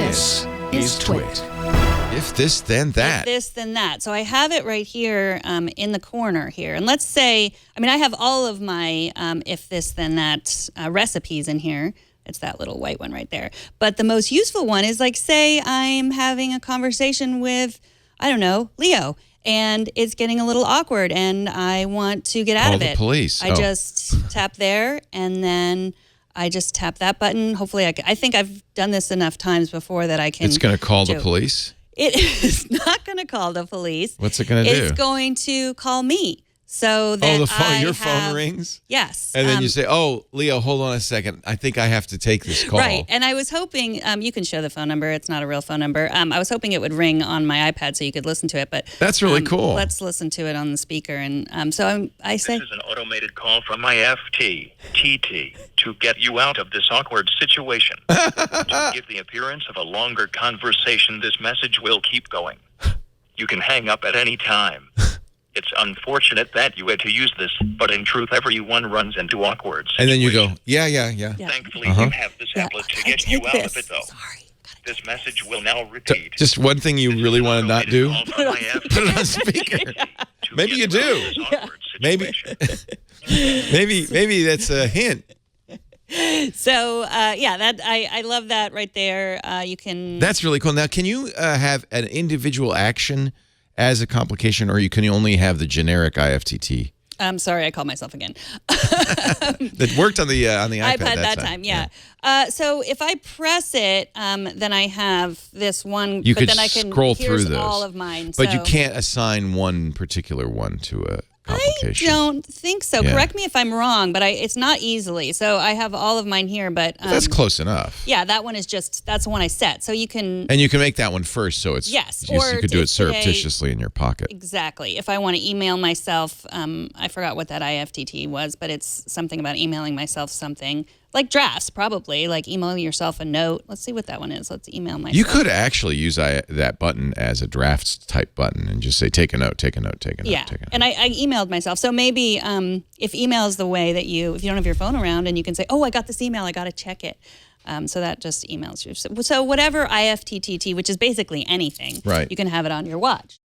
This is TWiT. If this, then that. If this, then that. So I have it right here in the corner here. And let's say, I have all of my if this, then that recipes in here. It's that little white one right there. But the most useful one is like, say I'm having a conversation with, I don't know, Leo, and it's getting a little awkward and I want to get out of it. Call the police. I just tap there and then I just tap that button. Hopefully I think I've done this enough times before that I can. It's going to call the police? It is not going to call the police. What's it going to do? It's going to call me. So that your phone rings? Yes. And then you say, oh, Leo, hold on a second. I think I have to take this call. Right. And I was hoping, you can show the phone number. It's not a real phone number. I was hoping it would ring on my iPad so you could listen to it. But that's really cool. Let's listen to it on the speaker. And I say, this is an automated call from IFTTT to get you out of this awkward situation. To give the appearance of a longer conversation, this message will keep going. You can hang up at any time. It's unfortunate that you had to use this, but in truth, everyone runs into awkward situations. And then you go, yeah. Thankfully, you have this tablet to get you out of it, though. Sorry. This message will now repeat. Just one thing you really want to not do? Put it on speaker. Maybe you do. Maybe that's a hint. So, I love that right there. You can. That's really cool. Now, can you have an individual action as a complication, or can you only have the generic IFTT? I'm sorry, I called myself again. That worked on the iPad that time. Yeah. So if I press it, then I have this one. You could then I can scroll through those. All of mine. But you can't assign one particular one to a complication. I don't think so. Yeah. Correct me if I'm wrong, but it's not easily. So I have all of mine here, but that's close enough. Yeah, that one is that's the one I set. So you can make that one first, so it's you could do it surreptitiously in your pocket. Exactly. If I want to email myself, I forgot what that IFTT was, but it's something about emailing myself something. Like drafts, probably. Like email yourself a note. Let's see what that one is. Let's email myself. You could actually use that button as a drafts type button and just say, take a note, take a note, take a note, take a note. And I emailed myself. So maybe if email is the way that if you don't have your phone around and you can say, oh, I got this email, I got to check it. So that just emails you. So whatever IFTTT, which is basically anything, you can have it on your watch.